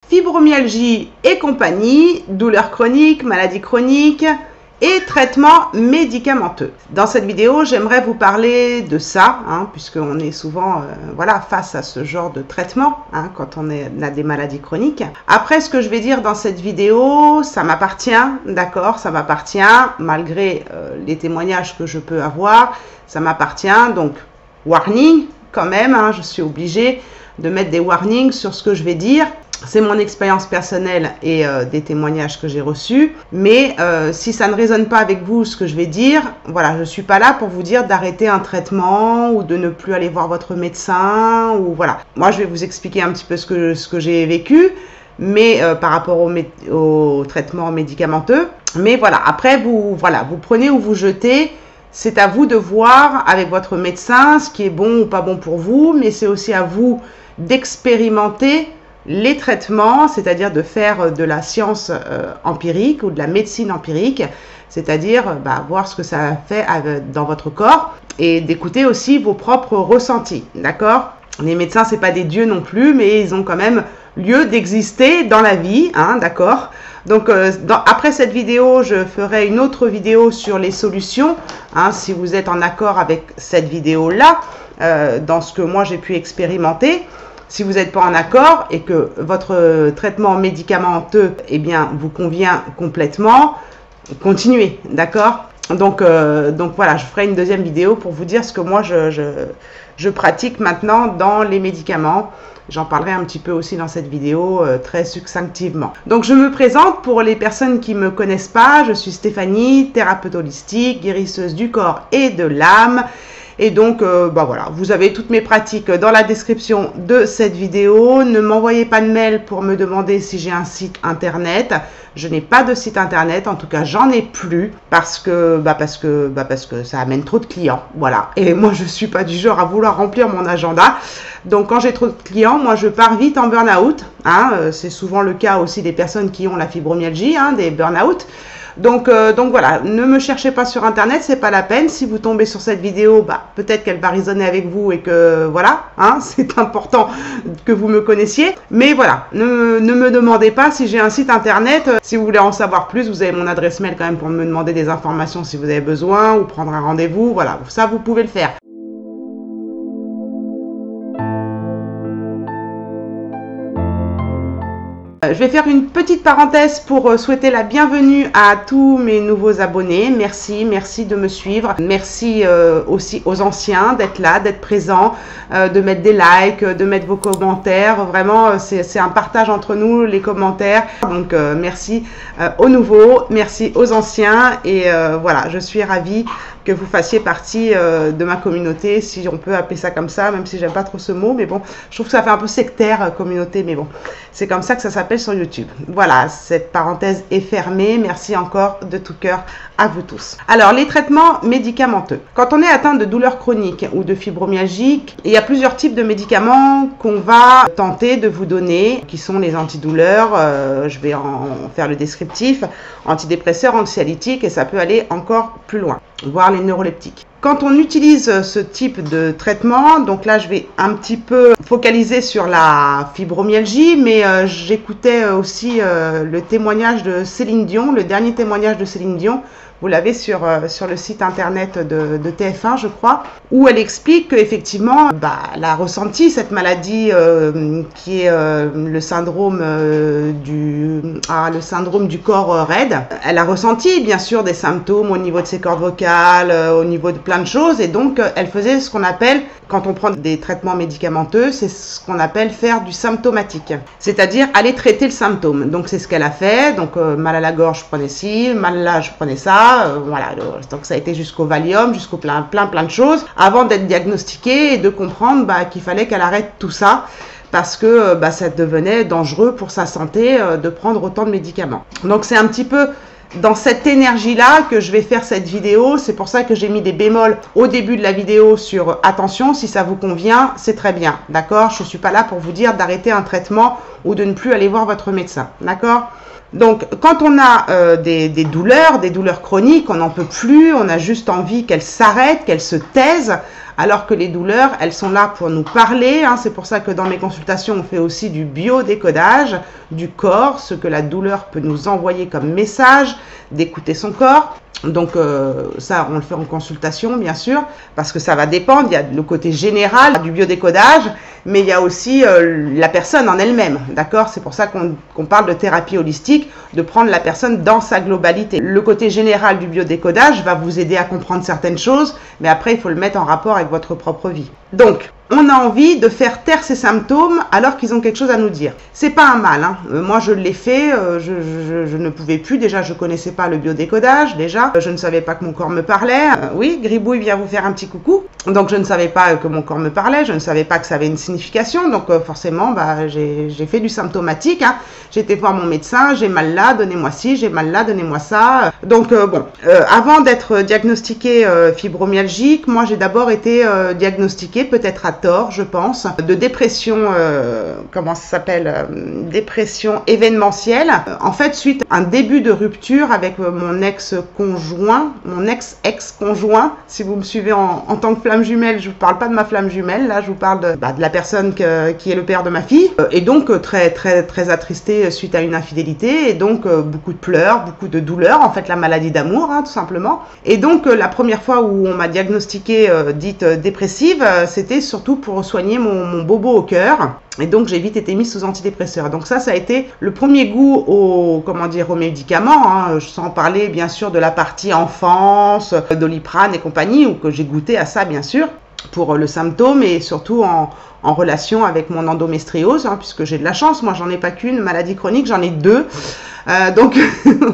Fibromyalgie et compagnie, douleurs chroniques, maladies chroniques et traitements médicamenteux. Dans cette vidéo, j'aimerais vous parler de ça, puisqu'on est souvent face à ce genre de traitement quand on a des maladies chroniques. Après, ce que je vais dire dans cette vidéo, ça m'appartient, d'accord, ça m'appartient, malgré les témoignages que je peux avoir, ça m'appartient, donc warning quand même, je suis obligée de mettre des warnings sur ce que je vais dire. C'est mon expérience personnelle et des témoignages que j'ai reçus. Mais si ça ne résonne pas avec vous, ce que je vais dire, voilà, je ne suis pas là pour vous dire d'arrêter un traitement ou de ne plus aller voir votre médecin. Ou voilà. Moi, je vais vous expliquer un petit peu ce que j'ai vécu, mais par rapport au traitement médicamenteux. Mais voilà, après, vous prenez ou vous jetez. C'est à vous de voir avec votre médecin ce qui est bon ou pas bon pour vous, mais c'est aussi à vous d'expérimenter les traitements, c'est-à-dire de faire de la science empirique ou de la médecine empirique, c'est-à-dire voir ce que ça fait dans votre corps et d'écouter aussi vos propres ressentis, d'accord? Les médecins, c'est pas des dieux non plus, mais ils ont quand même lieu d'exister dans la vie, d'accord? Donc, après cette vidéo, je ferai une autre vidéo sur les solutions, si vous êtes en accord avec cette vidéo-là, dans ce que moi j'ai pu expérimenter. Si vous n'êtes pas en accord et que votre traitement médicamenteux vous convient complètement, continuez, d'accord? Donc voilà, je ferai une deuxième vidéo pour vous dire ce que moi je pratique maintenant dans les médicaments. J'en parlerai un petit peu aussi dans cette vidéo très succinctement. Donc je me présente pour les personnes qui ne me connaissent pas. Je suis Stéphanie, thérapeute holistique, guérisseuse du corps et de l'âme. Et donc, voilà, vous avez toutes mes pratiques dans la description de cette vidéo. Ne m'envoyez pas de mail pour me demander si j'ai un site internet. Je n'ai pas de site internet, en tout cas, j'en ai plus parce que ça amène trop de clients, voilà. Et moi, je suis pas du genre à vouloir remplir mon agenda. Donc, quand j'ai trop de clients, moi, je pars vite en burn-out. C'est souvent le cas aussi des personnes qui ont la fibromyalgie, des burn-out. Donc voilà, ne me cherchez pas sur internet, c'est pas la peine. Si vous tombez sur cette vidéo, peut-être qu'elle va résonner avec vous et que voilà, c'est important que vous me connaissiez. Mais voilà, ne me demandez pas si j'ai un site internet. Si vous voulez en savoir plus, vous avez mon adresse mail quand même pour me demander des informations si vous avez besoin ou prendre un rendez-vous. Voilà, ça vous pouvez le faire. Je vais faire une petite parenthèse pour souhaiter la bienvenue à tous mes nouveaux abonnés. Merci de me suivre. Merci aussi aux anciens d'être là, d'être présents, de mettre des likes, de mettre vos commentaires. Vraiment, c'est un partage entre nous, les commentaires. Donc, merci aux nouveaux, merci aux anciens. Et voilà, je suis ravie que vous fassiez partie de ma communauté, si on peut appeler ça comme ça, même si j'aime pas trop ce mot, mais bon, je trouve que ça fait un peu sectaire, communauté, mais bon, c'est comme ça que ça s'appelle sur YouTube. Voilà, cette parenthèse est fermée. Merci encore de tout cœur à vous tous. Alors, les traitements médicamenteux. Quand on est atteint de douleurs chroniques ou de fibromyalgie, il y a plusieurs types de médicaments qu'on va tenter de vous donner, qui sont les antidouleurs, je vais en faire le descriptif, antidépresseurs, anxiolytiques, et ça peut aller encore plus loin, voire les neuroleptiques. Quand on utilise ce type de traitement, donc là je vais un petit peu focaliser sur la fibromyalgie, mais j'écoutais aussi le témoignage de Céline Dion, le dernier témoignage de Céline Dion. Vous l'avez sur le site internet de TF1, je crois, où elle explique qu'effectivement, elle a ressenti cette maladie qui est le syndrome du corps raide. Elle a ressenti, bien sûr, des symptômes au niveau de ses cordes vocales, au niveau de plein de choses, et donc elle faisait ce qu'on appelle, quand on prend des traitements médicamenteux, c'est ce qu'on appelle faire du symptomatique, c'est-à-dire aller traiter le symptôme. Donc c'est ce qu'elle a fait. Donc mal à la gorge, je prenais ci, mal là, je prenais ça. Voilà, donc ça a été jusqu'au Valium, jusqu'au plein de choses, avant d'être diagnostiquée et de comprendre qu'il fallait qu'elle arrête tout ça, parce que ça devenait dangereux pour sa santé de prendre autant de médicaments. Donc c'est un petit peu dans cette énergie-là que je vais faire cette vidéo. C'est pour ça que j'ai mis des bémols au début de la vidéo sur attention, si ça vous convient, c'est très bien, d'accord? Je ne suis pas là pour vous dire d'arrêter un traitement ou de ne plus aller voir votre médecin, d'accord? Donc, quand on a des douleurs chroniques, on n'en peut plus, on a juste envie qu'elles s'arrêtent, qu'elles se taisent. alors que les douleurs, elles sont là pour nous parler, hein. C'est pour ça que dans mes consultations, on fait aussi du biodécodage du corps, ce que la douleur peut nous envoyer comme message, d'écouter son corps. Donc ça, on le fait en consultation, bien sûr, parce que ça va dépendre. Il y a le côté général du biodécodage, mais il y a aussi la personne en elle-même, d'accord? C'est pour ça qu'on parle de thérapie holistique, de prendre la personne dans sa globalité. Le côté général du biodécodage va vous aider à comprendre certaines choses, mais après, il faut le mettre en rapport avec votre propre vie. Donc, on a envie de faire taire ces symptômes alors qu'ils ont quelque chose à nous dire. C'est pas un mal, hein. Moi je l'ai fait, je ne pouvais plus, déjà je connaissais pas le biodécodage, déjà, je ne savais pas que mon corps me parlait. Oui, Gribouille vient vous faire un petit coucou. Donc je ne savais pas que mon corps me parlait, je ne savais pas que ça avait une signification, donc forcément bah, j'ai fait du symptomatique, hein. J'ai été voir mon médecin, j'ai mal là, donnez-moi ci, j'ai mal là, donnez-moi ça. Donc bon, avant d'être diagnostiquée fibromyalgique, moi j'ai d'abord été diagnostiquée, peut-être à tort, je pense, de dépression, comment ça s'appelle, dépression événementielle. En fait, suite à un début de rupture avec mon ex-conjoint, mon ex-ex-conjoint, si vous me suivez en tant que flamme jumelle, je vous parle pas de ma flamme jumelle, là je vous parle de la personne qui est le père de ma fille, et donc très attristé suite à une infidélité, et donc beaucoup de pleurs, beaucoup de douleurs, en fait la maladie d'amour, hein, tout simplement. Et donc la première fois où on m'a diagnostiquée dite dépressive, c'était surtout pour soigner mon bobo au cœur. Et donc, j'ai vite été mise sous antidépresseurs. Donc ça a été le premier goût aux médicaments, hein, sans parler bien sûr de la partie enfance, Doliprane et compagnie, ou que j'ai goûté à ça bien sûr, pour le symptôme et surtout en relation avec mon endométriose, hein, puisque j'ai de la chance, moi j'en ai pas qu'une maladie chronique, j'en ai deux. Donc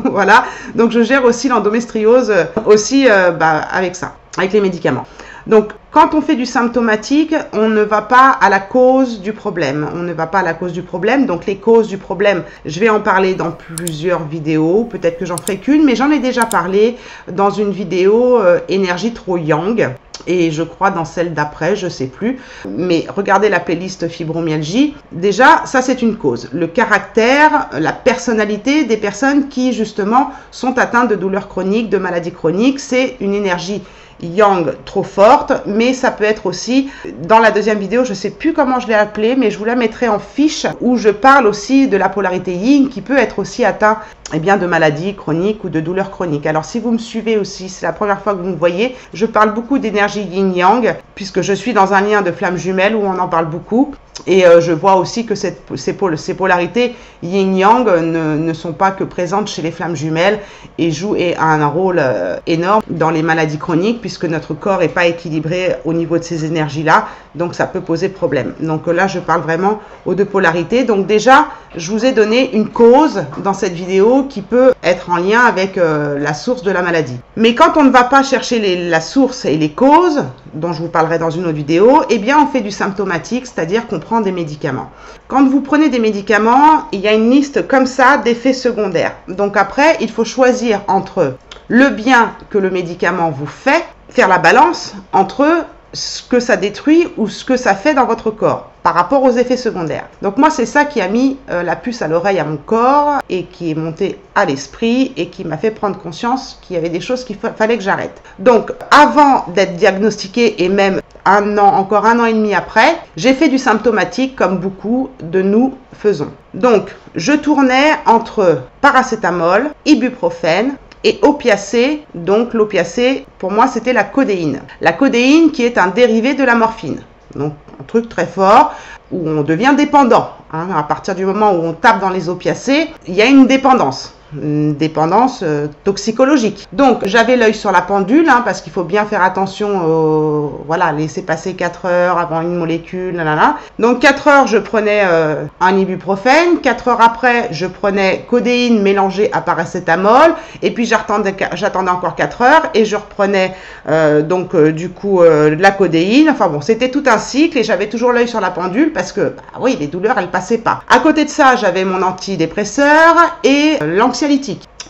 voilà, donc je gère aussi l'endométriose aussi avec ça, avec les médicaments. Donc, quand on fait du symptomatique, on ne va pas à la cause du problème. On ne va pas à la cause du problème. Donc, les causes du problème, je vais en parler dans plusieurs vidéos. Peut-être que j'en ferai qu'une, mais j'en ai déjà parlé dans une vidéo énergie trop yang. Et je crois dans celle d'après, je sais plus. Mais regardez la playlist fibromyalgie. Déjà, ça c'est une cause. Le caractère, la personnalité des personnes qui justement sont atteintes de douleurs chroniques, de maladies chroniques, c'est une énergie yang trop forte, mais ça peut être aussi, dans la deuxième vidéo, je sais plus comment je l'ai appelée, mais je vous la mettrai en fiche, où je parle aussi de la polarité yin, qui peut être aussi atteint de maladies chroniques ou de douleurs chroniques. Alors si vous me suivez aussi, c'est la première fois que vous me voyez, je parle beaucoup d'énergie yin-yang, puisque je suis dans un lien de flamme jumelle où on en parle beaucoup. Et je vois aussi que ces polarités yin-yang ne sont pas que présentes chez les flammes jumelles et jouent un rôle énorme dans les maladies chroniques, puisque notre corps n'est pas équilibré au niveau de ces énergies-là, donc ça peut poser problème. Donc là, je parle vraiment aux deux polarités. Donc déjà, je vous ai donné une cause dans cette vidéo qui peut être en lien avec la source de la maladie. Mais quand on ne va pas chercher la source et les causes, dont je vous parlerai dans une autre vidéo, eh bien on fait du symptomatique, c'est-à-dire qu'on prend des médicaments. Quand vous prenez des médicaments, il y a une liste comme ça d'effets secondaires. Donc après, il faut choisir entre le bien que le médicament vous fait, faire la balance entre ce que ça détruit ou ce que ça fait dans votre corps par rapport aux effets secondaires. Donc moi, c'est ça qui a mis la puce à l'oreille à mon corps et qui est monté à l'esprit et qui m'a fait prendre conscience qu'il y avait des choses qu'il fallait que j'arrête. Donc avant d'être diagnostiquée et même encore un an et demi après, j'ai fait du symptomatique comme beaucoup de nous faisons. Donc je tournais entre paracétamol, ibuprofène et opiacé. Donc l'opiacé, pour moi, c'était la codéine. La codéine qui est un dérivé de la morphine. Donc un truc très fort où on devient dépendant. Hein. À partir du moment où on tape dans les opiacés, il y a une dépendance toxicologique. Donc j'avais l'œil sur la pendule, hein, parce qu'il faut bien faire attention, voilà, laisser passer 4 heures avant une molécule, nanana. Donc 4 heures je prenais un ibuprofène, 4 heures après je prenais codéine mélangée à paracétamol, et puis j'attendais encore 4 heures et je reprenais du coup la codéine. Enfin bon, c'était tout un cycle et j'avais toujours l'œil sur la pendule parce que oui, les douleurs elles passaient pas. À côté de ça, j'avais mon antidépresseur et l'anxiolytique.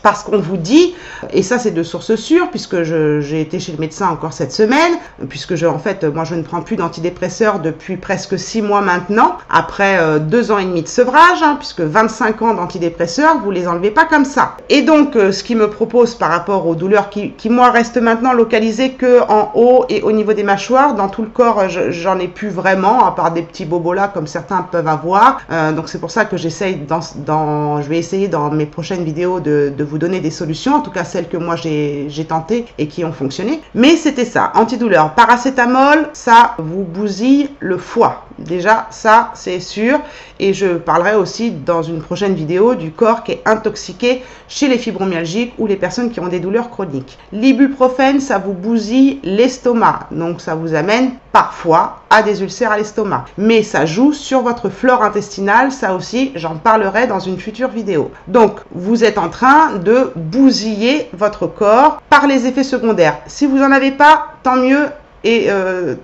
parce qu'on vous dit, et ça c'est de source sûre, puisque j'ai été chez le médecin encore cette semaine, puisque en fait, moi je ne prends plus d'antidépresseurs depuis presque 6 mois maintenant, après 2 ans et demi de sevrage, hein, puisque 25 ans d'antidépresseurs, vous les enlevez pas comme ça. Et donc, ce qu'il me propose par rapport aux douleurs qui moi restent maintenant localisées que en haut et au niveau des mâchoires, dans tout le corps, j'en ai plus vraiment, à part des petits bobos là comme certains peuvent avoir. Donc c'est pour ça que j'essaye je vais essayer dans mes prochaines vidéos de vous donner des solutions, en tout cas celles que moi j'ai tentées et qui ont fonctionné. Mais c'était ça, antidouleur, paracétamol, ça vous bousille le foie. Déjà, ça, c'est sûr. Et je parlerai aussi dans une prochaine vidéo du corps qui est intoxiqué chez les fibromyalgiques ou les personnes qui ont des douleurs chroniques. L'ibuprofène, ça vous bousille l'estomac. Donc, ça vous amène parfois à des ulcères à l'estomac. Mais ça joue sur votre flore intestinale. Ça aussi, j'en parlerai dans une future vidéo. Donc, vous êtes en train de bousiller votre corps par les effets secondaires. Si vous n'en avez pas, tant mieux. Et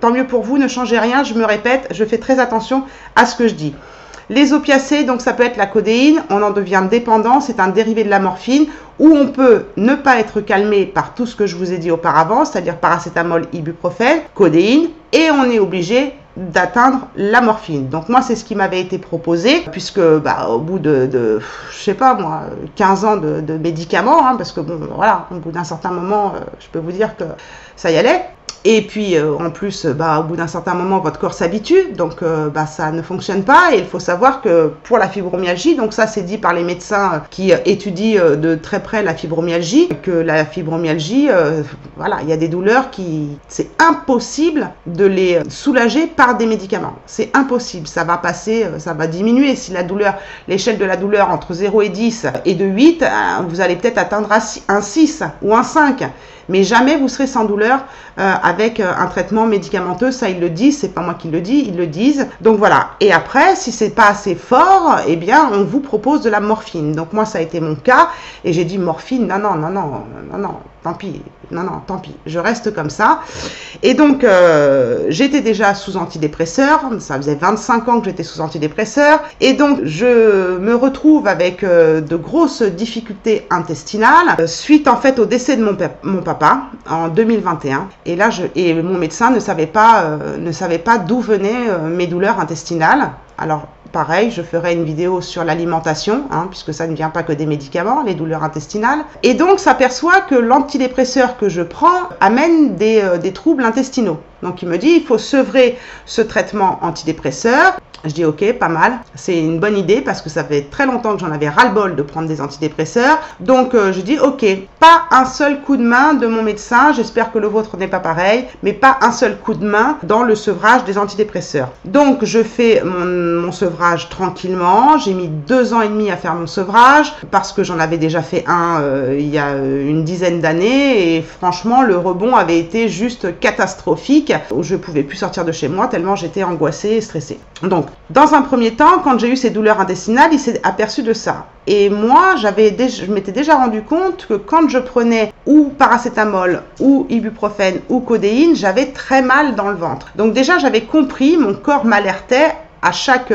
tant mieux pour vous, ne changez rien, je me répète, je fais très attention à ce que je dis. Les opiacés, donc ça peut être la codéine, on en devient dépendant, c'est un dérivé de la morphine, où on peut ne pas être calmé par tout ce que je vous ai dit auparavant, c'est-à-dire paracétamol, ibuprofène, codéine, et on est obligé d'atteindre la morphine. Donc moi, c'est ce qui m'avait été proposé, puisque au bout de je sais pas moi, 15 ans de médicaments, hein, parce que bon, voilà, au bout d'un certain moment, je peux vous dire que ça y allait. Et puis en plus, au bout d'un certain moment, votre corps s'habitue, donc ça ne fonctionne pas. Et il faut savoir que pour la fibromyalgie, donc ça c'est dit par les médecins qui étudient de très près la fibromyalgie, que la fibromyalgie, voilà, il y a des douleurs c'est impossible de les soulager par des médicaments. C'est impossible, ça va passer, ça va diminuer. Si la douleur, l'échelle de la douleur entre 0 et 10 est de 8, vous allez peut-être atteindre un 6 ou un 5. Mais jamais vous serez sans douleur avec un traitement médicamenteux. Ça, ils le disent, c'est pas moi qui le dis, ils le disent. Donc voilà. Et après, si c'est pas assez fort, eh bien, on vous propose de la morphine. Donc moi, ça a été mon cas. Et j'ai dit morphine, non, tant pis. Non, tant pis. Je reste comme ça. Et donc, j'étais déjà sous antidépresseur. Ça faisait 25 ans que j'étais sous antidépresseur. Et donc, je me retrouve avec de grosses difficultés intestinales suite en fait au décès de mon papa en 2021. Et là, mon médecin ne savait pas d'où venaient mes douleurs intestinales. Alors, pareil, je ferai une vidéo sur l'alimentation, hein, puisque ça ne vient pas que des médicaments, les douleurs intestinales. Et donc, s'aperçoit que l'antidépresseur que je prends amène des troubles intestinaux. Donc, il me dit, il faut sevrer ce traitement antidépresseur. Je dis ok, pas mal, c'est une bonne idée parce que ça fait très longtemps que j'en avais ras-le-bol de prendre des antidépresseurs. Donc je dis ok, pas un seul coup de main de mon médecin, j'espère que le vôtre n'est pas pareil, mais pas un seul coup de main dans le sevrage des antidépresseurs. Donc je fais mon sevrage tranquillement, j'ai mis 2 ans et demi à faire mon sevrage parce que j'en avais déjà fait un il y a une dizaine d'années et franchement le rebond avait été juste catastrophique. Je ne pouvais plus sortir de chez moi tellement j'étais angoissée et stressée. Donc dans un premier temps, quand j'ai eu ces douleurs intestinales, il s'est aperçu de ça. Et moi, je m'étais déjà rendu compte que quand je prenais ou paracétamol, ou ibuprofène, ou codéine, j'avais très mal dans le ventre. Donc déjà, j'avais compris, mon corps m'alertait à chaque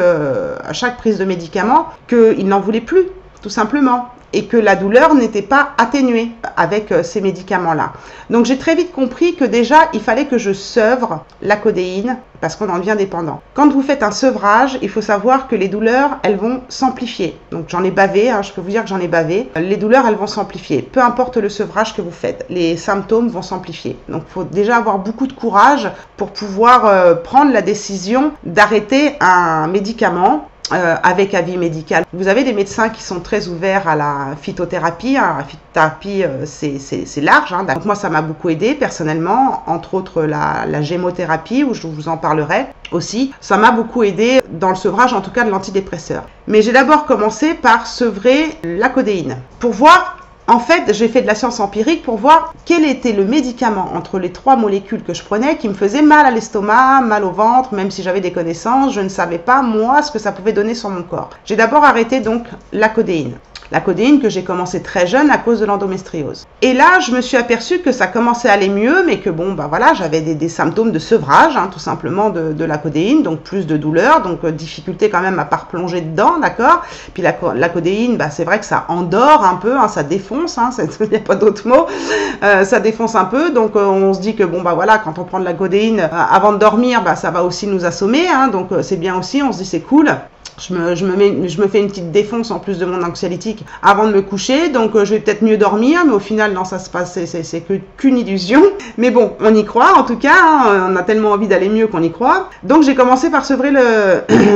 prise de médicament qu'il n'en voulait plus, tout simplement. Et que la douleur n'était pas atténuée avec ces médicaments-là. Donc j'ai très vite compris que déjà, il fallait que je sevre la codéine parce qu'on en devient dépendant. Quand vous faites un sevrage, il faut savoir que les douleurs, elles vont s'amplifier. Donc j'en ai bavé, hein, je peux vous dire que j'en ai bavé. Les douleurs, elles vont s'amplifier. Peu importe le sevrage que vous faites, les symptômes vont s'amplifier. Donc il faut déjà avoir beaucoup de courage pour pouvoir prendre la décision d'arrêter un médicament avec avis médical. Vous avez des médecins qui sont très ouverts à la phytothérapie. La phytothérapie, c'est large. Hein. Donc moi, ça m'a beaucoup aidé personnellement, entre autres la gémothérapie, où je vous en parlerai aussi. Ça m'a beaucoup aidé dans le sevrage, en tout cas de l'antidépresseur. Mais j'ai d'abord commencé par sevrer la codéine pour voir. En fait, j'ai fait de la science empirique pour voir quel était le médicament entre les 3 molécules que je prenais qui me faisait mal à l'estomac, mal au ventre, même si j'avais des connaissances, je ne savais pas, moi, ce que ça pouvait donner sur mon corps. J'ai d'abord arrêté donc la codéine. La codéine que j'ai commencé très jeune à cause de l'endométriose. Et là, je me suis aperçue que ça commençait à aller mieux, mais que bon, bah voilà, j'avais des symptômes de sevrage, hein, tout simplement de la codéine, donc plus de douleur, donc difficulté quand même à pas replonger dedans, d'accord. Puis la codéine, bah, c'est vrai que ça endort un peu, hein, ça défonce, hein, il n'y a pas d'autre mot, ça défonce un peu, donc on se dit que bon, bah voilà, quand on prend de la codéine avant de dormir, bah, ça va aussi nous assommer, hein, donc c'est bien aussi, on se dit c'est cool. Je me fais une petite défonce en plus de mon anxiolytique avant de me coucher, donc je vais peut-être mieux dormir, mais au final, non, ça se passe, c'est qu'une illusion. Mais bon, on y croit en tout cas, hein, on a tellement envie d'aller mieux qu'on y croit. Donc j'ai commencé par sevrer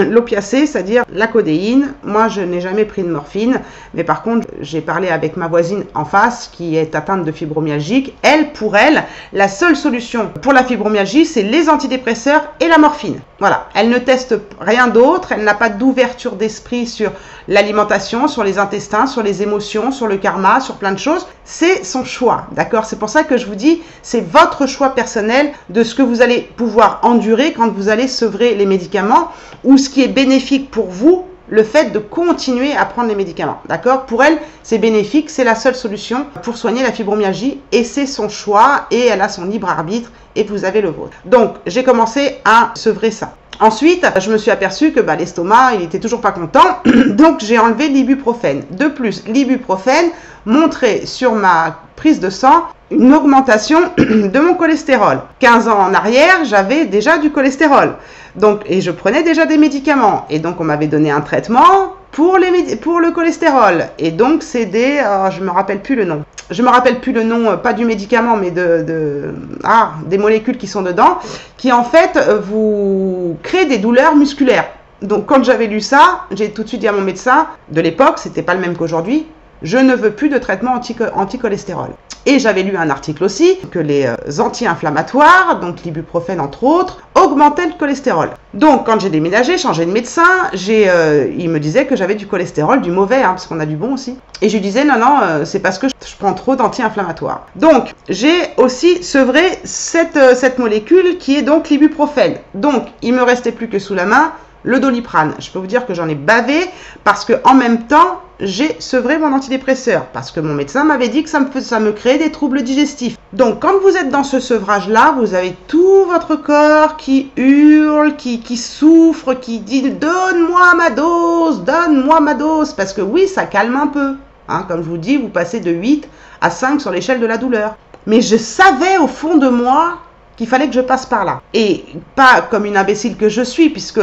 l'opiacé, c'est-à-dire la codéine. Moi, je n'ai jamais pris de morphine, mais par contre, j'ai parlé avec ma voisine en face qui est atteinte de fibromyalgie. Pour elle, la seule solution pour la fibromyalgie, c'est les antidépresseurs et la morphine. Voilà, elle ne teste rien d'autre, elle n'a pas d'ouverture d'esprit sur l'alimentation, sur les intestins, sur les émotions, sur le karma, sur plein de choses. C'est son choix, d'accord? C'est pour ça que je vous dis, c'est votre choix personnel de ce que vous allez pouvoir endurer quand vous allez sevrer les médicaments ou ce qui est bénéfique pour vous, le fait de continuer à prendre les médicaments, d'accord? Pour elle, c'est bénéfique, c'est la seule solution pour soigner la fibromyalgie et c'est son choix et elle a son libre arbitre et vous avez le vôtre. Donc, j'ai commencé à sevrer ça. Ensuite, je me suis aperçue que l'estomac, il était toujours pas content, donc j'ai enlevé l'ibuprofène. De plus, l'ibuprofène montrait sur ma prise de sang une augmentation de mon cholestérol. 15 ans en arrière, j'avais déjà du cholestérol. Donc, et je prenais déjà des médicaments. Et donc, on m'avait donné un traitement pour le cholestérol. Et donc, c'est je me rappelle plus le nom. Je me rappelle plus le nom, pas du médicament, mais des molécules qui sont dedans, qui en fait vous créent des douleurs musculaires. Donc, quand j'avais lu ça, j'ai tout de suite dit à mon médecin, de l'époque, c'était pas le même qu'aujourd'hui, je ne veux plus de traitement anti-cholestérol. Et j'avais lu un article aussi que les anti-inflammatoires, donc l'ibuprofène entre autres, augmentaient le cholestérol. Donc quand j'ai déménagé, changé de médecin, il me disait que j'avais du cholestérol, du mauvais, hein, parce qu'on a du bon aussi. Et je lui disais non, c'est parce que je prends trop d'anti-inflammatoires. Donc j'ai aussi sevré cette molécule qui est donc l'ibuprofène. Donc il me restait plus que sous la main le Doliprane. Je peux vous dire que j'en ai bavé parce que en même temps, j'ai sevré mon antidépresseur parce que mon médecin m'avait dit que ça me créait des troubles digestifs. Donc, quand vous êtes dans ce sevrage-là, vous avez tout votre corps qui hurle, qui souffre, qui dit « Donne-moi ma dose, donne-moi ma dose » parce que oui, ça calme un peu. Hein, comme je vous dis, vous passez de 8 à 5 sur l'échelle de la douleur. Mais je savais au fond de moi qu'il fallait que je passe par là. Et pas comme une imbécile que je suis, puisque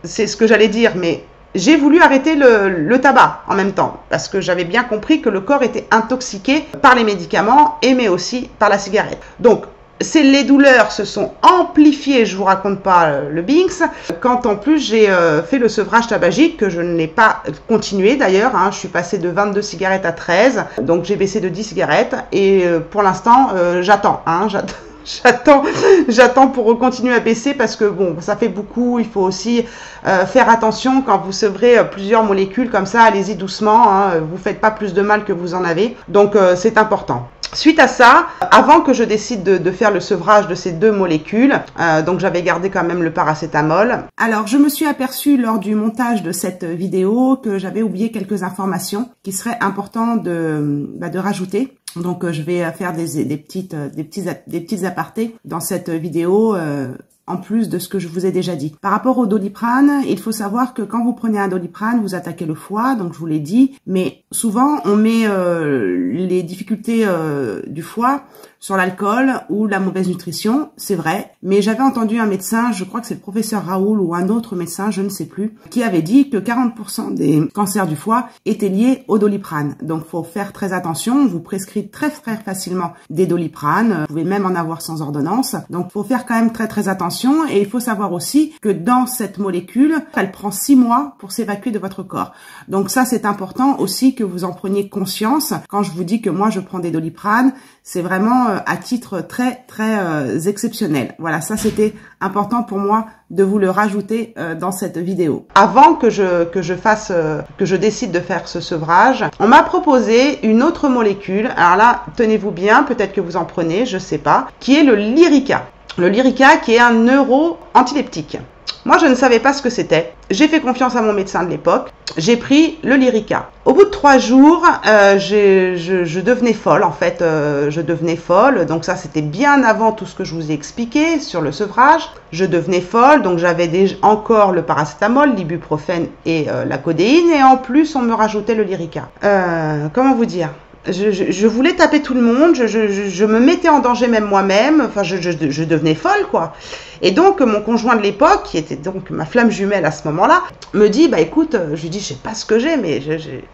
c'est ce que j'allais dire, mais j'ai voulu arrêter le tabac en même temps, parce que j'avais bien compris que le corps était intoxiqué par les médicaments, mais aussi par la cigarette. Donc, les douleurs se sont amplifiées, je vous raconte pas le Binks, quand en plus j'ai fait le sevrage tabagique, que je n'ai pas continué d'ailleurs, hein, je suis passée de 22 cigarettes à 13, donc j'ai baissé de 10 cigarettes, et pour l'instant, j'attends. J'attends pour continuer à baisser parce que bon, ça fait beaucoup. Il faut aussi faire attention quand vous sevrez plusieurs molécules comme ça. Allez-y doucement, hein, vous faites pas plus de mal que vous en avez. Donc c'est important. Suite à ça, avant que je décide de faire le sevrage de ces deux molécules, donc j'avais gardé quand même le paracétamol. Alors je me suis aperçue lors du montage de cette vidéo que j'avais oublié quelques informations qui seraient importantes de rajouter. Donc je vais faire des petits apartés dans cette vidéo en plus de ce que je vous ai déjà dit. Par rapport au Doliprane, il faut savoir que quand vous prenez un Doliprane, vous attaquez le foie, donc je vous l'ai dit, mais souvent on met les difficultés du foie sur l'alcool ou la mauvaise nutrition, c'est vrai, mais j'avais entendu un médecin, je crois que c'est le professeur Raoul ou un autre médecin, je ne sais plus, qui avait dit que 40% des cancers du foie étaient liés au Doliprane. Donc faut faire très attention, on vous prescrit très facilement des Doliprane, vous pouvez même en avoir sans ordonnance, donc faut faire quand même très attention, et il faut savoir aussi que dans cette molécule, elle prend 6 mois pour s'évacuer de votre corps. Donc ça c'est important aussi que vous en preniez conscience. Quand je vous dis que moi je prends des Doliprane, c'est vraiment à titre très exceptionnel. Voilà, ça c'était important pour moi de vous le rajouter dans cette vidéo. Avant que je décide de faire ce sevrage, on m'a proposé une autre molécule. Alors là, tenez-vous bien, peut-être que vous en prenez, je sais pas, qui est le Lyrica. Le Lyrica qui est un neuro-antileptique. Moi, je ne savais pas ce que c'était. J'ai fait confiance à mon médecin de l'époque. J'ai pris le Lyrica. Au bout de 3 jours, je devenais folle, en fait. Je devenais folle. Donc ça, c'était bien avant tout ce que je vous ai expliqué sur le sevrage. Je devenais folle. Donc j'avais encore le paracétamol, l'ibuprofène et la codéine. Et en plus, on me rajoutait le Lyrica. Comment vous dire ? Je voulais taper tout le monde, je me mettais en danger même moi-même, enfin je devenais folle quoi. Et donc mon conjoint de l'époque, qui était donc ma flamme jumelle à ce moment-là, me dit bah écoute, je lui dis je sais pas ce que j'ai, mais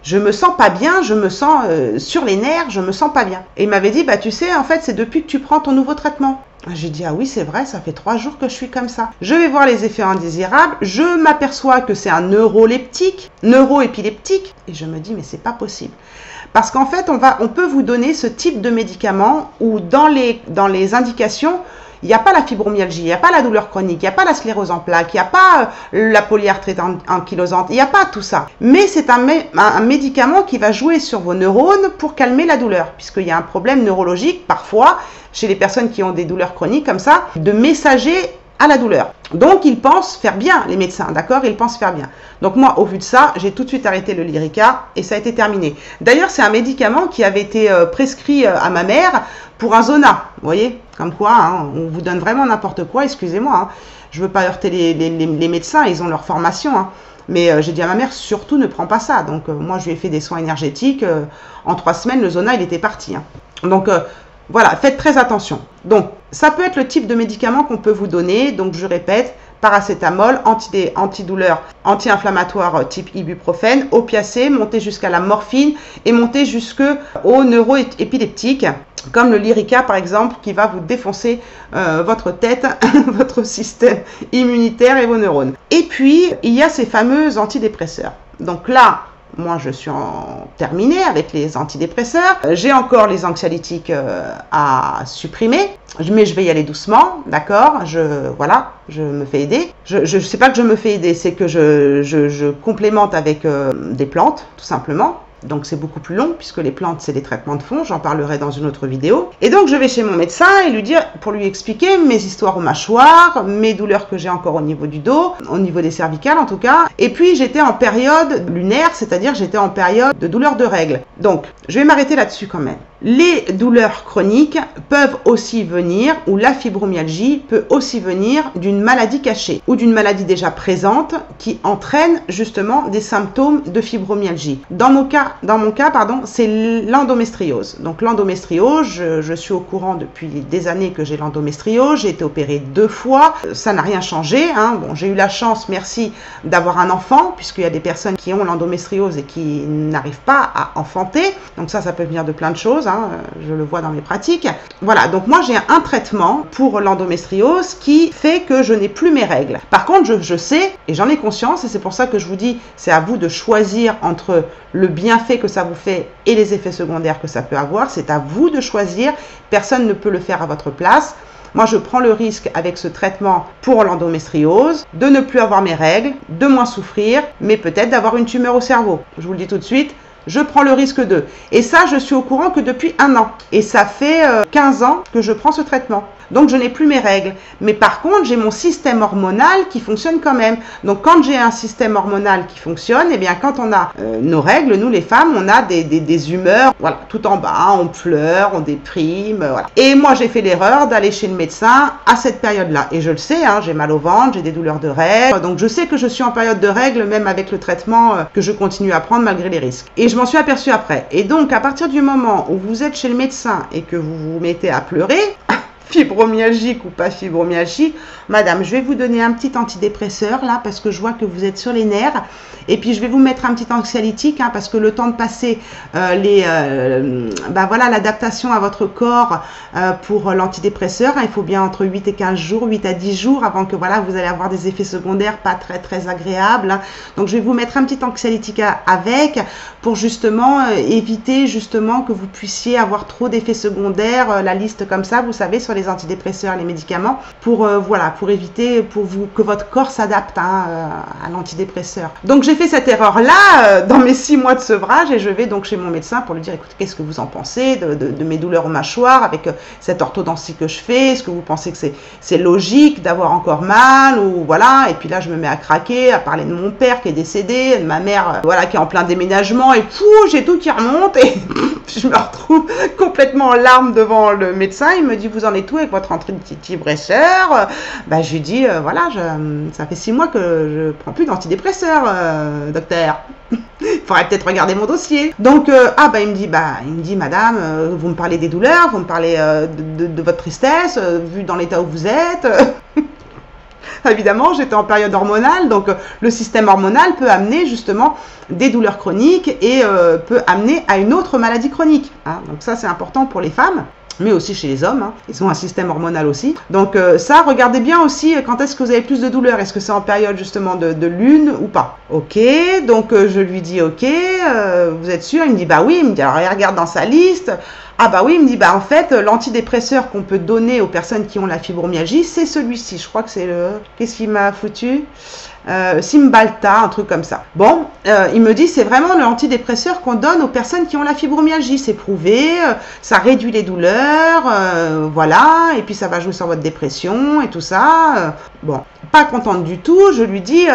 je me sens pas bien, je me sens sur les nerfs, je me sens pas bien. Et il m'avait dit bah tu sais en fait c'est depuis que tu prends ton nouveau traitement. J'ai dit ah oui c'est vrai, ça fait 3 jours que je suis comme ça. Je vais voir les effets indésirables, je m'aperçois que c'est un neuroleptique, neuroépileptique, et je me dis mais c'est pas possible. Parce qu'en fait, on peut vous donner ce type de médicament où dans les indications, il n'y a pas la fibromyalgie, il n'y a pas la douleur chronique, il n'y a pas la sclérose en plaques, il n'y a pas la polyarthrite ankylosante, il n'y a pas tout ça. Mais c'est un médicament qui va jouer sur vos neurones pour calmer la douleur, puisqu'il y a un problème neurologique, parfois, chez les personnes qui ont des douleurs chroniques comme ça, de messager à la douleur. Donc, ils pensent faire bien, les médecins, d'accord? Ils pensent faire bien. Donc, moi, au vu de ça, j'ai tout de suite arrêté le Lyrica et ça a été terminé. D'ailleurs, c'est un médicament qui avait été prescrit à ma mère pour un zona. Vous voyez? Comme quoi, hein, on vous donne vraiment n'importe quoi, excusez-moi. Hein. Je ne veux pas heurter les médecins, ils ont leur formation. Hein. Mais j'ai dit à ma mère, surtout ne prends pas ça. Donc, moi, je lui ai fait des soins énergétiques. En 3 semaines, le zona, il était parti. Hein. Donc, voilà, faites très attention. Donc, ça peut être le type de médicament qu'on peut vous donner. Donc, je répète, paracétamol, antidouleur, anti-inflammatoire type ibuprofène, opiacé, monter jusqu'à la morphine et monter jusqu'au neuroépileptique, comme le Lyrica par exemple, qui va vous défoncer votre tête, votre système immunitaire et vos neurones. Et puis, il y a ces fameux antidépresseurs. Donc là, moi, je suis terminée avec les antidépresseurs. J'ai encore les anxiolytiques à supprimer, mais je vais y aller doucement, d'accord? Voilà, je me fais aider. Je sais pas que je me fais aider, c'est que je complémente avec des plantes, tout simplement. Donc c'est beaucoup plus long puisque les plantes c'est des traitements de fond, j'en parlerai dans une autre vidéo. Et donc je vais chez mon médecin et lui dire, pour lui expliquer mes histoires aux mâchoires, mes douleurs que j'ai encore au niveau du dos, au niveau des cervicales en tout cas. Et puis j'étais en période lunaire, c'est-à-dire j'étais en période de douleurs de règles. Donc je vais m'arrêter là-dessus quand même. Les douleurs chroniques peuvent aussi venir, ou la fibromyalgie peut aussi venir d'une maladie cachée ou d'une maladie déjà présente qui entraîne justement des symptômes de fibromyalgie. Dans mon cas, c'est l'endométriose. Donc l'endométriose, je suis au courant depuis des années que j'ai l'endométriose. J'ai été opérée 2 fois, ça n'a rien changé. Hein. Bon, j'ai eu la chance, merci, d'avoir un enfant, puisqu'il y a des personnes qui ont l'endométriose et qui n'arrivent pas à enfanter. Donc ça peut venir de plein de choses. Je le vois dans mes pratiques. Voilà, donc moi j'ai un traitement pour l'endométriose qui fait que je n'ai plus mes règles. Par contre, je sais et j'en ai conscience et c'est pour ça que je vous dis, c'est à vous de choisir entre le bienfait que ça vous fait et les effets secondaires que ça peut avoir. C'est à vous de choisir. Personne ne peut le faire à votre place. Moi, je prends le risque avec ce traitement pour l'endométriose de ne plus avoir mes règles, de moins souffrir, mais peut-être d'avoir une tumeur au cerveau. Je vous le dis tout de suite. Je prends le risque d'eux. Et ça, je suis au courant que depuis 1 an. Et ça fait 15 ans que je prends ce traitement. Donc, je n'ai plus mes règles. Mais par contre, j'ai mon système hormonal qui fonctionne quand même. Donc, quand j'ai un système hormonal qui fonctionne, eh bien, quand on a nos règles, nous les femmes, on a des humeurs, voilà, tout en bas, on pleure, on déprime, voilà. Et moi, j'ai fait l'erreur d'aller chez le médecin à cette période-là. Et je le sais, hein, j'ai mal au ventre, j'ai des douleurs de règles. Donc, je sais que je suis en période de règles, même avec le traitement que je continue à prendre malgré les risques. Et je m'en suis aperçue après. Et donc, à partir du moment où vous êtes chez le médecin et que vous vous mettez à pleurer, fibromyalgique ou pas fibromyalgie, madame, je vais vous donner un petit antidépresseur là parce que je vois que vous êtes sur les nerfs et puis je vais vous mettre un petit anxiolytique hein, parce que le temps de passer voilà, l'adaptation à votre corps pour l'antidépresseur, hein, il faut bien entre 8 et 15 jours, 8 à 10 jours avant que voilà, vous allez avoir des effets secondaires pas très agréables. Hein. Donc je vais vous mettre un petit anxiolytique avec pour justement éviter justement que vous puissiez avoir trop d'effets secondaires, la liste comme ça, vous savez, sur les antidépresseurs, les médicaments, pour voilà, pour éviter, pour que votre corps s'adapte à l'antidépresseur. Donc j'ai fait cette erreur-là dans mes 6 mois de sevrage et je vais donc chez mon médecin pour lui dire, écoute, qu'est-ce que vous en pensez de mes douleurs aux mâchoires avec cette orthodontie que je fais? Est-ce que vous pensez que c'est logique d'avoir encore mal ou voilà? Et puis là, je me mets à craquer, à parler de mon père qui est décédé, de ma mère, voilà, qui est en plein déménagement et j'ai tout qui remonte et je me retrouve complètement en larmes devant le médecin. Il me dit, vous en êtes où avec votre antidépresseur? Bah, je lui dis, voilà, ça fait 6 mois que je prends plus d'antidépresseur, docteur. Il faudrait peut-être regarder mon dossier. Donc, il me dit, madame, vous me parlez des douleurs, vous me parlez de votre tristesse, vu dans l'état où vous êtes. Évidemment, j'étais en période hormonale, donc le système hormonal peut amener justement des douleurs chroniques et peut amener à une autre maladie chronique. Hein. Donc ça, c'est important pour les femmes, mais aussi chez les hommes. Hein. Ils ont un système hormonal aussi. Donc ça, regardez bien aussi quand est-ce que vous avez plus de douleurs. Est-ce que c'est en période justement de lune ou pas? Ok, donc je lui dis ok, vous êtes sûr? Il me dit bah oui. Il me dit alors il regarde dans sa liste. Ah bah oui, il me dit, bah en fait, l'antidépresseur qu'on peut donner aux personnes qui ont la fibromyalgie, c'est celui-ci. Je crois que c'est le... Qu'est-ce qu'il m'a foutu? Cymbalta, un truc comme ça. Bon, il me dit, c'est vraiment l'antidépresseur qu'on donne aux personnes qui ont la fibromyalgie. C'est prouvé, ça réduit les douleurs, voilà, et puis ça va jouer sur votre dépression et tout ça. Bon, pas contente du tout, je lui dis,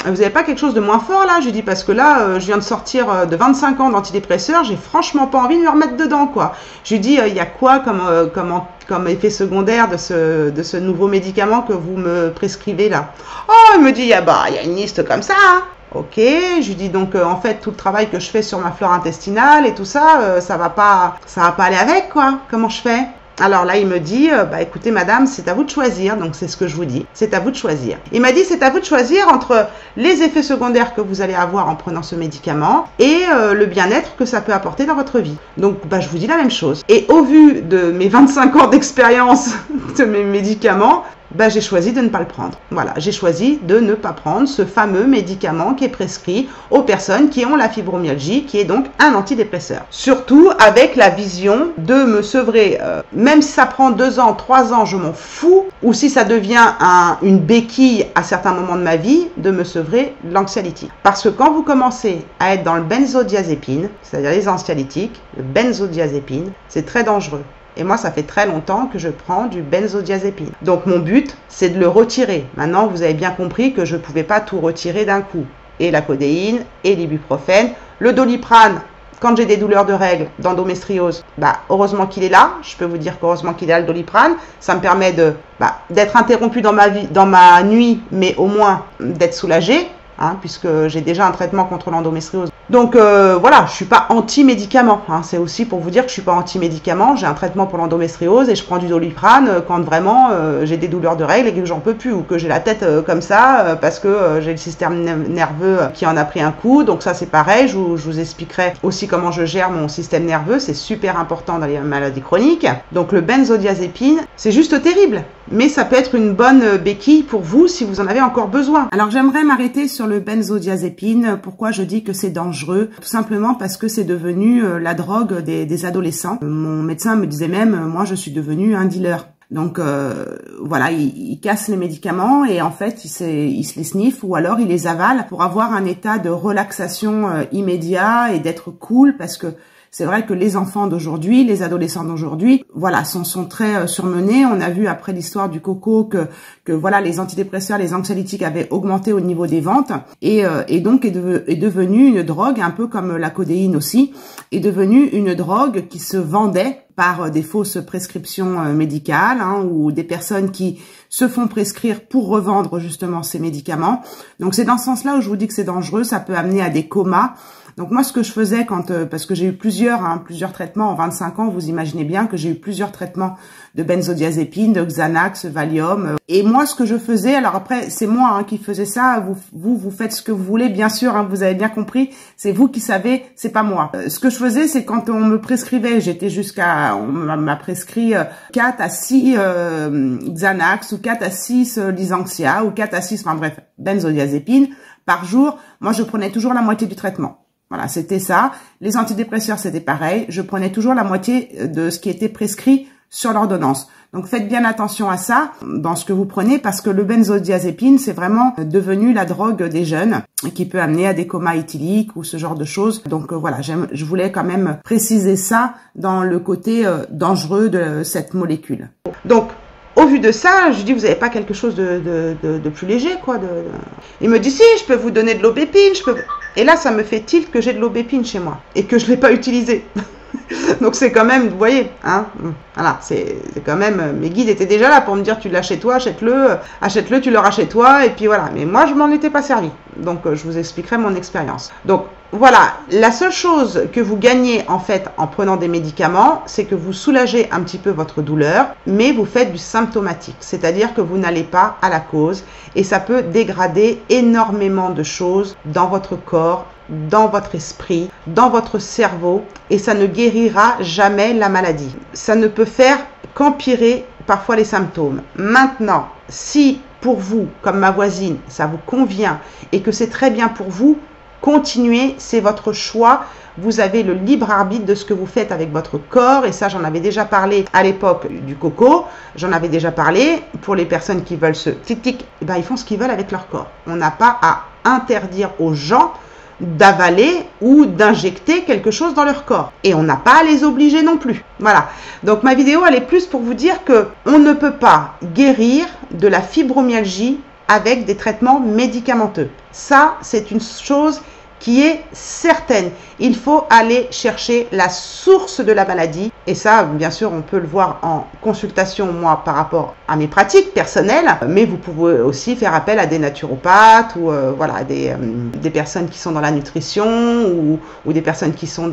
vous n'avez pas quelque chose de moins fort là? Je lui dis, parce que là, je viens de sortir de 25 ans d'antidépresseurs, j'ai franchement pas envie de me remettre dedans, quoi. Je lui dis, il y a quoi comme effet secondaire de ce nouveau médicament que vous me prescrivez là? Oh, il me dit, il y a une liste comme ça, hein. Ok, je lui dis donc en fait tout le travail que je fais sur ma flore intestinale et tout ça, ça va pas aller avec quoi. Comment je fais? Alors là, il me dit, écoutez madame, c'est à vous de choisir, donc c'est ce que je vous dis, c'est à vous de choisir. Il m'a dit, c'est à vous de choisir entre les effets secondaires que vous allez avoir en prenant ce médicament et le bien-être que ça peut apporter dans votre vie. Donc, je vous dis la même chose. Et au vu de mes 25 ans d'expérience de mes médicaments, j'ai choisi de ne pas le prendre. Voilà, j'ai choisi de ne pas prendre ce fameux médicament qui est prescrit aux personnes qui ont la fibromyalgie, qui est donc un antidépresseur. Surtout avec la vision de me sevrer, même si ça prend 2 ans, 3 ans, je m'en fous, ou si ça devient une béquille à certains moments de ma vie, de me sevrer l'anxiolytique. Parce que quand vous commencez à être dans le benzodiazépine, c'est-à-dire les anxiolytiques, le benzodiazépine, c'est très dangereux. Et moi, ça fait très longtemps que je prends du benzodiazépine. Donc, mon but, c'est de le retirer. Maintenant, vous avez bien compris que je ne pouvais pas tout retirer d'un coup. Et la codéine, et l'ibuprofène, le Doliprane. Quand j'ai des douleurs de règles, d'endométriose, heureusement qu'il est là. Je peux vous dire qu'heureusement qu'il est là, le Doliprane. Ça me permet d'être interrompu dans ma nuit, mais au moins d'être soulagée. Hein, puisque j'ai déjà un traitement contre l'endométriose. Donc voilà, je suis pas anti-médicament. Hein, c'est aussi pour vous dire que je suis pas anti-médicament. J'ai un traitement pour l'endométriose et je prends du Doliprane quand vraiment j'ai des douleurs de règles et que j'en peux plus ou que j'ai la tête comme ça parce que j'ai le système nerveux qui en a pris un coup. Donc ça c'est pareil. Je vous expliquerai aussi comment je gère mon système nerveux. C'est super important dans les maladies chroniques. Donc le benzodiazépine, c'est juste terrible. Mais ça peut être une bonne béquille pour vous si vous en avez encore besoin. Alors j'aimerais m'arrêter sur le benzodiazépine. Pourquoi je dis que c'est dangereux? Tout simplement parce que c'est devenu la drogue des adolescents. Mon médecin me disait même, moi je suis devenu un dealer. Donc voilà, il casse les médicaments et en fait il se les sniffe ou alors il les avale pour avoir un état de relaxation immédiat et d'être cool parce que c'est vrai que les enfants d'aujourd'hui, les adolescents d'aujourd'hui, voilà, sont très surmenés. On a vu après l'histoire du coco que voilà, les antidépresseurs, les anxiolytiques avaient augmenté au niveau des ventes et donc est devenue une drogue, un peu comme la codéine aussi, est devenue une drogue qui se vendait par des fausses prescriptions médicales ou des personnes qui se font prescrire pour revendre justement ces médicaments. Donc c'est dans ce sens-là où je vous dis que c'est dangereux, ça peut amener à des comas. Donc moi, ce que je faisais parce que j'ai eu plusieurs traitements en 25 ans, vous imaginez bien que j'ai eu plusieurs traitements de benzodiazépine, de Xanax, Valium. Et moi, ce que je faisais, alors après, c'est moi qui faisais ça. Vous faites ce que vous voulez, bien sûr. Vous avez bien compris. C'est vous qui savez, c'est pas moi. Ce que je faisais, c'est quand on me prescrivait, on m'a prescrit 4 à 6 Xanax ou 4 à 6 Lysanxia ou 4 à 6, benzodiazépine par jour. Moi, je prenais toujours la moitié du traitement. Voilà, c'était ça. Les antidépresseurs, c'était pareil. Je prenais toujours la moitié de ce qui était prescrit sur l'ordonnance. Donc faites bien attention à ça dans ce que vous prenez parce que le benzodiazépine, c'est vraiment devenu la drogue des jeunes qui peut amener à des comas éthyliques ou ce genre de choses. Donc voilà, je voulais quand même préciser ça dans le côté dangereux de cette molécule. Donc, au vu de ça, je dis, vous n'avez pas quelque chose de plus léger, quoi. Il me dit, si, je peux vous donner de l'aubépine, Et là, ça me fait tilt que j'ai de l'aubépine chez moi et que je ne l'ai pas utilisée. Donc c'est quand même, vous voyez, hein, voilà, c'est quand même, mes guides étaient déjà là pour me dire, tu l'as chez toi, achète-le, tu l'auras chez toi, et puis voilà. Mais moi, je m'en étais pas servi. Donc je vous expliquerai mon expérience. Donc voilà, la seule chose que vous gagnez en fait en prenant des médicaments, c'est que vous soulagez un petit peu votre douleur, mais vous faites du symptomatique, c'est-à-dire que vous n'allez pas à la cause, et ça peut dégrader énormément de choses dans votre corps, dans votre esprit, dans votre cerveau, et ça ne guérira jamais la maladie. Ça ne peut faire qu'empirer parfois les symptômes. Maintenant, si pour vous, comme ma voisine, ça vous convient et que c'est très bien pour vous, continuez, c'est votre choix. Vous avez le libre arbitre de ce que vous faites avec votre corps, et ça j'en avais déjà parlé à l'époque du coco, j'en avais déjà parlé pour les personnes qui veulent se tic-tic, ben, ils font ce qu'ils veulent avec leur corps. On n'a pas à interdire aux gens d'avaler ou d'injecter quelque chose dans leur corps. Et on n'a pas à les obliger non plus. Voilà. Donc ma vidéo, elle est plus pour vous dire que on ne peut pas guérir de la fibromyalgie avec des traitements médicamenteux. Ça, c'est une chose qui est certaine. Il faut aller chercher la source de la maladie. Et ça, bien sûr, on peut le voir en consultation, moi, par rapport à mes pratiques personnelles. Mais vous pouvez aussi faire appel à des naturopathes ou voilà, des personnes qui sont dans la nutrition ou des personnes qui sont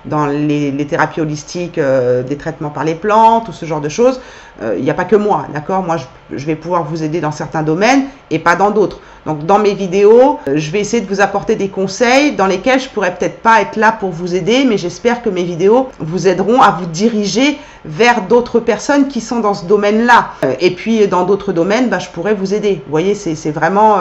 dans les thérapies holistiques, des traitements par les plantes ou ce genre de choses. Il n'y a pas que moi, d'accord? Moi, je vais pouvoir vous aider dans certains domaines et pas dans d'autres. Donc, dans mes vidéos, je vais essayer de vous apporter des conseils dans lesquels je pourrais peut-être pas être là pour vous aider, mais j'espère que mes vidéos vous aideront à vous diriger vers d'autres personnes qui sont dans ce domaine-là. Et puis, dans d'autres domaines, bah, je pourrais vous aider. Vous voyez, c'est vraiment...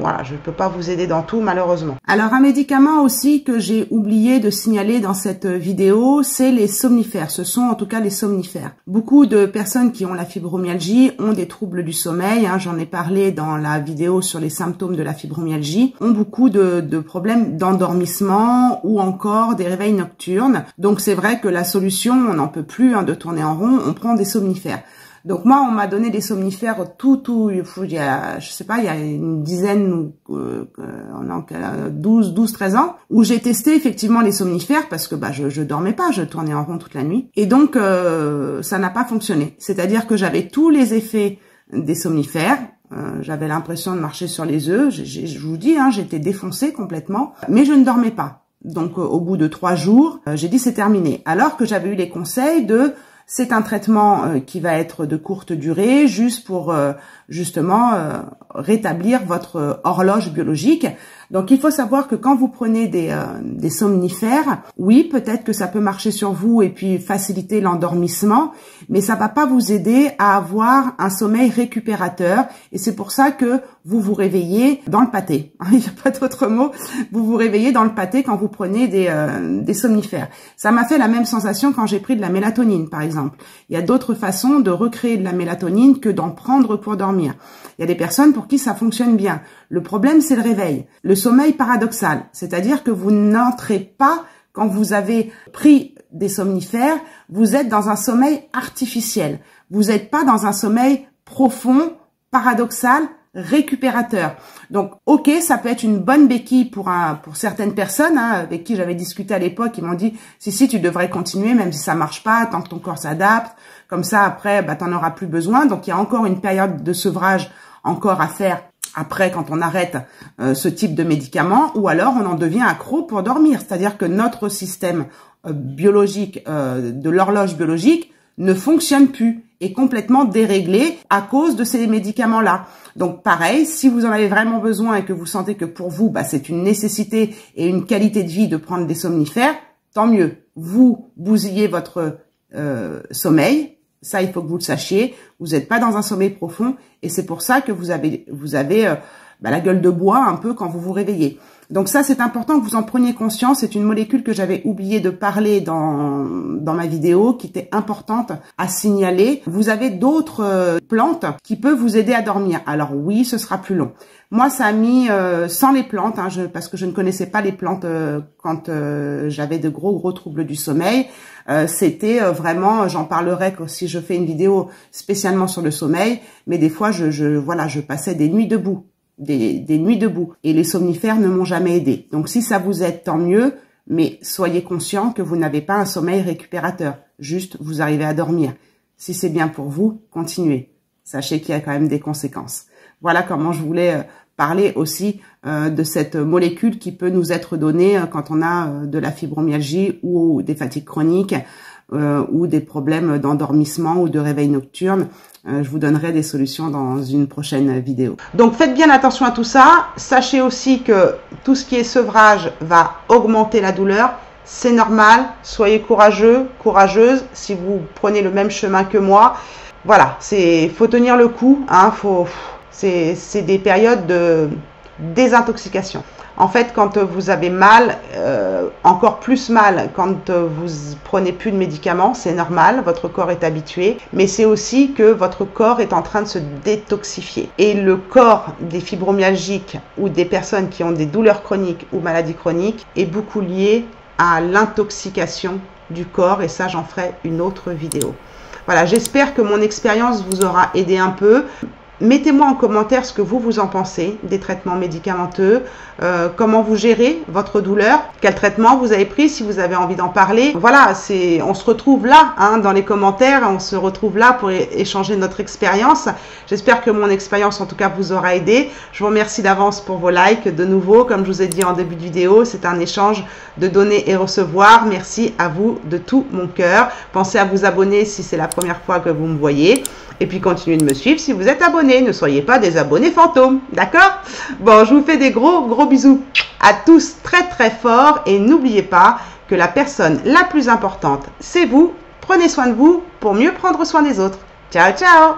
voilà, je ne peux pas vous aider dans tout, malheureusement. Alors, un médicament aussi que j'ai oublié de signaler dans cette vidéo, c'est les somnifères. Ce sont en tout cas les somnifères. Beaucoup de personnes qui ont la fibromyalgie ont des troubles du sommeil. Hein, j'en ai parlé dans la vidéo sur les symptômes de la fibromyalgie, ont beaucoup de problèmes d'endormissement ou encore des réveils nocturnes. Donc c'est vrai que la solution, on n'en peut plus de tourner en rond, on prend des somnifères. Donc moi, on m'a donné des somnifères il y a, je sais pas, il y a une dizaine, 12-13 ans, où j'ai testé effectivement les somnifères parce que bah je dormais pas, je tournais en rond toute la nuit. Et donc ça n'a pas fonctionné. C'est-à-dire que j'avais tous les effets des somnifères. J'avais l'impression de marcher sur les œufs. Je vous dis, hein, j'étais défoncée complètement, mais je ne dormais pas. Donc, au bout de 3 jours, j'ai dit c'est terminé. Alors que j'avais eu les conseils c'est un traitement qui va être de courte durée, juste pour justement rétablir votre horloge biologique. Donc, il faut savoir que quand vous prenez des somnifères, oui, peut-être que ça peut marcher sur vous et puis faciliter l'endormissement, mais ça va pas vous aider à avoir un sommeil récupérateur. Et c'est pour ça que vous vous réveillez dans le pâté. Il n'y a pas d'autre mot. Vous vous réveillez dans le pâté quand vous prenez des somnifères. Ça m'a fait la même sensation quand j'ai pris de la mélatonine, par exemple. Il y a d'autres façons de recréer de la mélatonine que d'en prendre pour dormir. Il y a des personnes pour qui ça fonctionne bien. Le problème, c'est le réveil. Le sommeil paradoxal, c'est-à-dire que vous n'entrez pas, quand vous avez pris des somnifères, vous êtes dans un sommeil artificiel. Vous n'êtes pas dans un sommeil profond, paradoxal, récupérateur. Donc, ok, ça peut être une bonne béquille pour certaines personnes avec qui j'avais discuté à l'époque. Ils m'ont dit, si, tu devrais continuer, même si ça marche pas, tant que ton corps s'adapte. Comme ça, après, bah, t'en auras plus besoin. Donc, il y a encore une période de sevrage encore à faire après quand on arrête ce type de médicament, ou alors on en devient accro pour dormir. C'est-à-dire que notre système biologique, de l'horloge biologique, ne fonctionne plus, est complètement déréglé à cause de ces médicaments-là. Donc pareil, si vous en avez vraiment besoin et que vous sentez que pour vous, bah, c'est une nécessité et une qualité de vie de prendre des somnifères, tant mieux. Vous bousillez votre sommeil. Ça, il faut que vous le sachiez. Vous n'êtes pas dans un sommeil profond et c'est pour ça que vous avez la gueule de bois un peu quand vous vous réveillez. Donc ça, c'est important que vous en preniez conscience. C'est une molécule que j'avais oublié de parler dans ma vidéo, qui était importante à signaler. Vous avez d'autres plantes qui peuvent vous aider à dormir. Alors oui, ce sera plus long. Moi, ça a mis sans les plantes, hein, parce que je ne connaissais pas les plantes quand j'avais de gros troubles du sommeil. C'était vraiment, j'en parlerai si je fais une vidéo spécialement sur le sommeil, mais des fois, je passais des nuits debout. Des nuits debout. Et les somnifères ne m'ont jamais aidé. Donc si ça vous aide, tant mieux, mais soyez conscient que vous n'avez pas un sommeil récupérateur. Juste, vous arrivez à dormir. Si c'est bien pour vous, continuez. Sachez qu'il y a quand même des conséquences. Voilà comment je voulais parler aussi de cette molécule qui peut nous être donnée quand on a de la fibromyalgie ou des fatigues chroniques ou des problèmes d'endormissement ou de réveil nocturne. Je vous donnerai des solutions dans une prochaine vidéo. Donc faites bien attention à tout ça. Sachez aussi que tout ce qui est sevrage va augmenter la douleur. C'est normal. Soyez courageux, courageuse si vous prenez le même chemin que moi. Voilà, faut tenir le coup. Hein, c'est des périodes de désintoxication. En fait, quand vous avez mal, encore plus mal quand vous prenez plus de médicaments, c'est normal, votre corps est habitué, mais c'est aussi que votre corps est en train de se détoxifier. Et le corps des fibromyalgiques ou des personnes qui ont des douleurs chroniques ou maladies chroniques est beaucoup lié à l'intoxication du corps, et ça, j'en ferai une autre vidéo. Voilà, j'espère que mon expérience vous aura aidé un peu. Mettez-moi en commentaire ce que vous en pensez des traitements médicamenteux, comment vous gérez votre douleur, quel traitement vous avez pris, si vous avez envie d'en parler. Voilà, on se retrouve là, hein, dans les commentaires, on se retrouve là pour échanger notre expérience. J'espère que mon expérience, en tout cas, vous aura aidé. Je vous remercie d'avance pour vos likes. De nouveau, comme je vous ai dit en début de vidéo, c'est un échange de donner et recevoir. Merci à vous de tout mon cœur. Pensez à vous abonner si c'est la première fois que vous me voyez. Et puis continuez de me suivre si vous êtes abonné. Ne soyez pas des abonnés fantômes, d'accord? Bon, je vous fais des gros bisous à tous très fort. Et n'oubliez pas que la personne la plus importante, c'est vous. Prenez soin de vous pour mieux prendre soin des autres. Ciao, ciao!